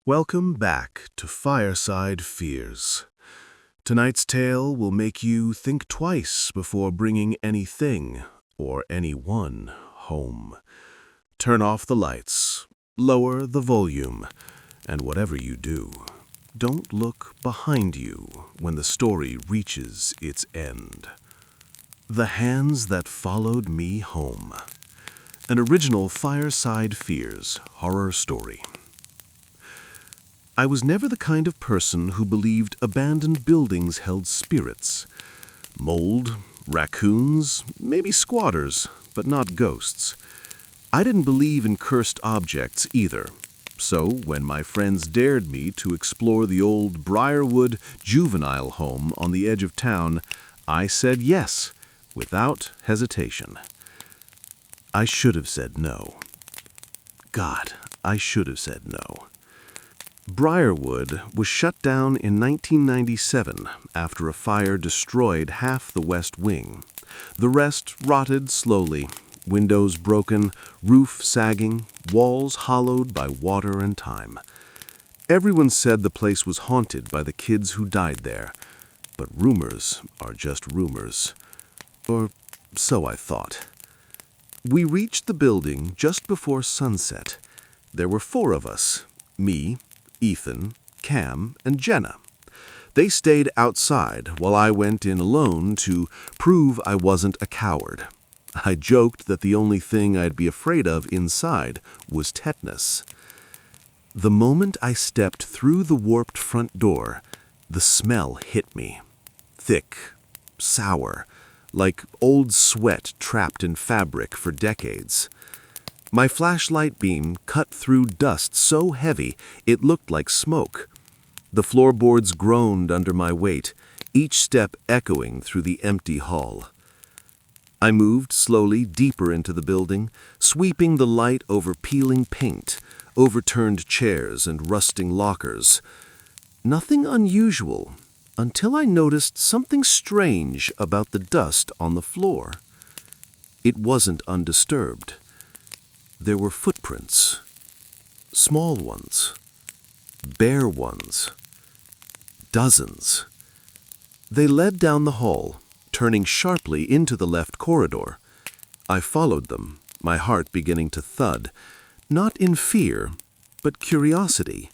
Welcome back to Fireside Fears. Tonight's tale will make you think twice before bringing anything or anyone home. Turn off the lights, lower the volume, and whatever you do, don't look behind you when the story reaches its end. The Hands That Followed Me Home. An original Fireside Fears horror story. I was never the kind of person who believed abandoned buildings held spirits. Mold, raccoons, maybe squatters, but not ghosts. I didn't believe in cursed objects either. So, when my friends dared me to explore the old Briarwood juvenile home on the edge of town, I said yes, without hesitation. I should have said no. God, I should have said no. Briarwood was shut down in 1997 after a fire destroyed half the west wing. The rest rotted slowly, windows broken, roof sagging, walls hollowed by water and time. Everyone said the place was haunted by the kids who died there, but rumors are just rumors. Or so I thought. We reached the building just before sunset. There were 4 of us, me, Ethan, Cam, and Jenna. They stayed outside while I went in alone to prove I wasn't a coward. I joked that the only thing I'd be afraid of inside was tetanus. The moment I stepped through the warped front door, the smell hit me. Thick, sour, like old sweat trapped in fabric for decades. My flashlight beam cut through dust so heavy it looked like smoke. The floorboards groaned under my weight, each step echoing through the empty hall. I moved slowly deeper into the building, sweeping the light over peeling paint, overturned chairs and rusting lockers. Nothing unusual, until I noticed something strange about the dust on the floor. It wasn't undisturbed. There were footprints, small ones, bare ones, dozens. They led down the hall, turning sharply into the left corridor. I followed them, my heart beginning to thud, not in fear, but curiosity.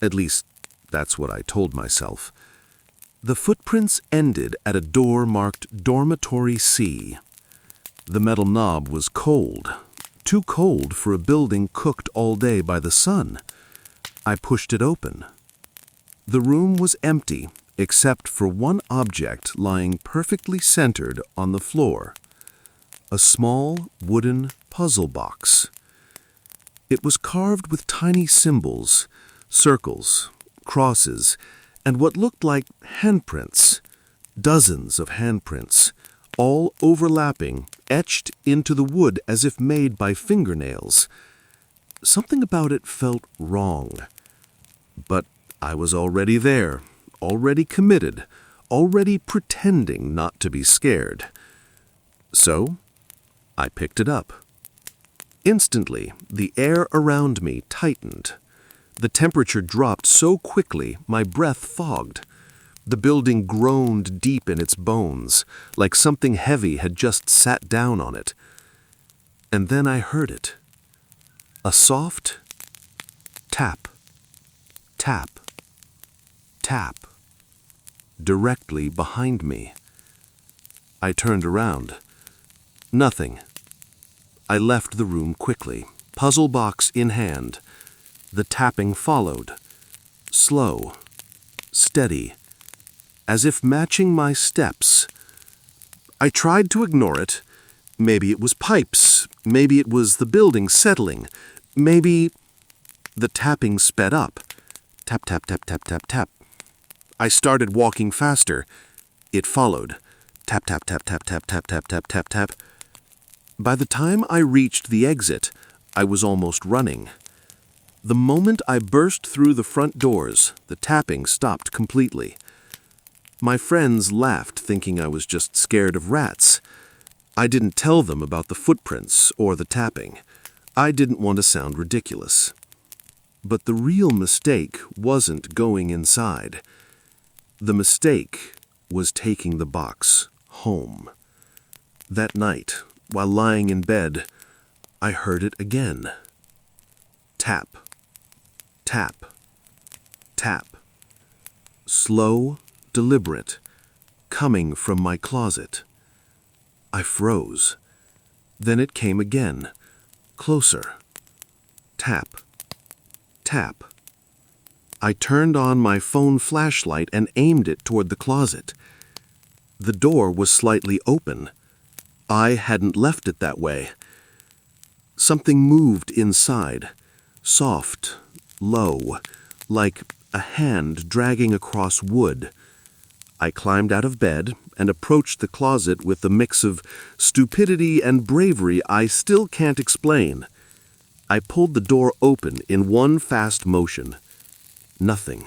At least, that's what I told myself. The footprints ended at a door marked Dormitory C. The metal knob was cold. Too cold for a building cooked all day by the sun. I pushed it open. The room was empty, except for one object lying perfectly centered on the floor. A small wooden puzzle box. It was carved with tiny symbols, circles, crosses, and what looked like handprints. Dozens of handprints, all overlapping, etched into the wood as if made by fingernails. Something about it felt wrong. But I was already there, already committed, already pretending not to be scared. So, I picked it up. Instantly, the air around me tightened. The temperature dropped so quickly, my breath fogged. The building groaned deep in its bones, like something heavy had just sat down on it. And then I heard it. A soft tap, tap, tap, directly behind me. I turned around. Nothing. I left the room quickly, puzzle box in hand. The tapping followed. Slow, steady, as if matching my steps. I tried to ignore it. Maybe it was pipes. Maybe it was the building settling. Maybe the tapping sped up. Tap, tap, tap, tap, tap, tap. I started walking faster. It followed. Tap, tap, tap, tap, tap, tap, tap, tap, tap, tap. By the time I reached the exit, I was almost running. The moment I burst through the front doors, the tapping stopped completely. My friends laughed, thinking I was just scared of rats. I didn't tell them about the footprints or the tapping. I didn't want to sound ridiculous. But the real mistake wasn't going inside. The mistake was taking the box home. That night, while lying in bed, I heard it again. Tap, tap, tap. Slow, deliberate, coming from my closet. I froze. Then it came again, closer. Tap, tap. I turned on my phone flashlight and aimed it toward the closet. The door was slightly open. I hadn't left it that way. Something moved inside, soft, low, like a hand dragging across wood. I climbed out of bed and approached the closet with a mix of stupidity and bravery I still can't explain. I pulled the door open in one fast motion. Nothing.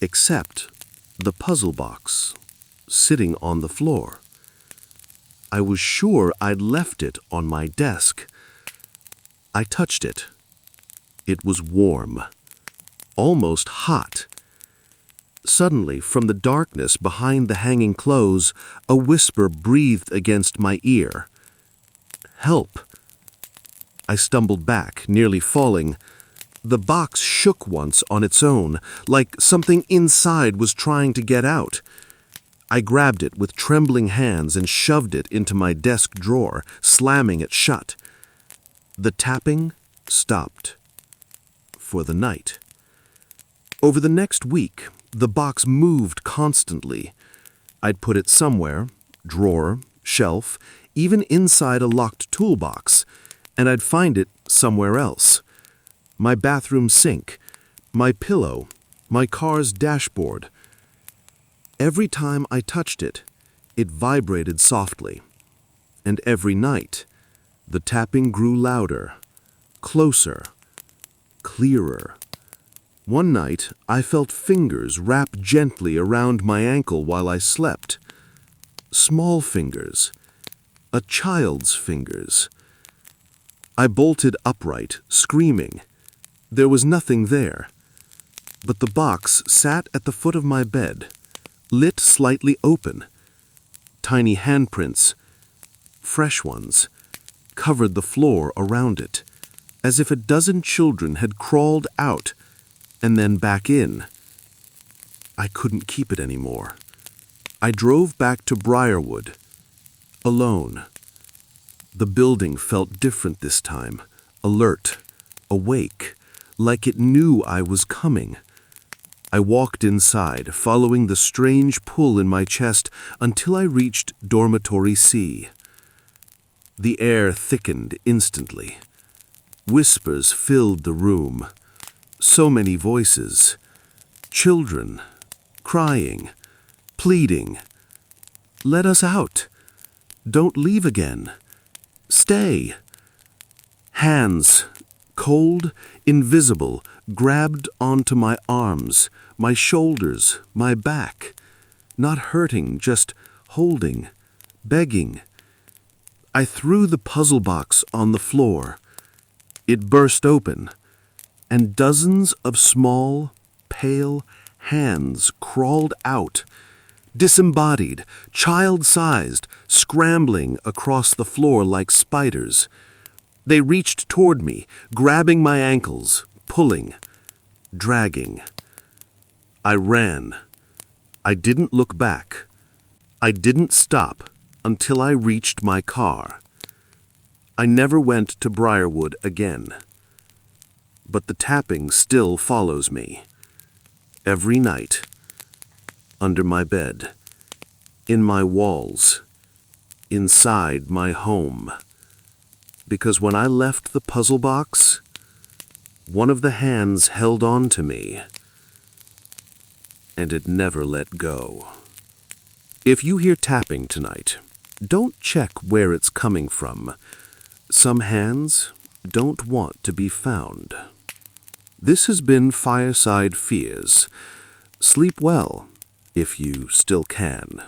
Except the puzzle box sitting on the floor. I was sure I'd left it on my desk. I touched it. It was warm, almost hot. Suddenly, from the darkness behind the hanging clothes, a whisper breathed against my ear. Help! I stumbled back, nearly falling. The box shook once on its own, like something inside was trying to get out. I grabbed it with trembling hands and shoved it into my desk drawer, slamming it shut. The tapping stopped. For the night. Over the next week, the box moved constantly. I'd put it somewhere, drawer, shelf, even inside a locked toolbox, and I'd find it somewhere else. My bathroom sink, my pillow, my car's dashboard. Every time I touched it, it vibrated softly. And every night, the tapping grew louder, closer, clearer. One night, I felt fingers wrap gently around my ankle while I slept. Small fingers, a child's fingers. I bolted upright, screaming. There was nothing there. But the box sat at the foot of my bed, lit slightly open. Tiny handprints, fresh ones, covered the floor around it, as if a dozen children had crawled out and then back in. I couldn't keep it anymore. I drove back to Briarwood, alone. The building felt different this time, alert, awake, like it knew I was coming. I walked inside, following the strange pull in my chest until I reached Dormitory C. The air thickened instantly. Whispers filled the room. So many voices. Children, crying, pleading. Let us out. Don't leave again. Stay. Hands, cold, invisible, grabbed onto my arms, my shoulders, my back. Not hurting, just holding, begging. I threw the puzzle box on the floor. It burst open, and dozens of small, pale hands crawled out, disembodied, child-sized, scrambling across the floor like spiders. They reached toward me, grabbing my ankles, pulling, dragging. I ran. I didn't look back. I didn't stop until I reached my car. I never went to Briarwood again. But the tapping still follows me. Every night. Under my bed. In my walls. Inside my home. Because when I left the puzzle box, one of the hands held on to me, and it never let go. If you hear tapping tonight, don't check where it's coming from. Some hands don't want to be found. This has been Fireside Fears. Sleep well, if you still can.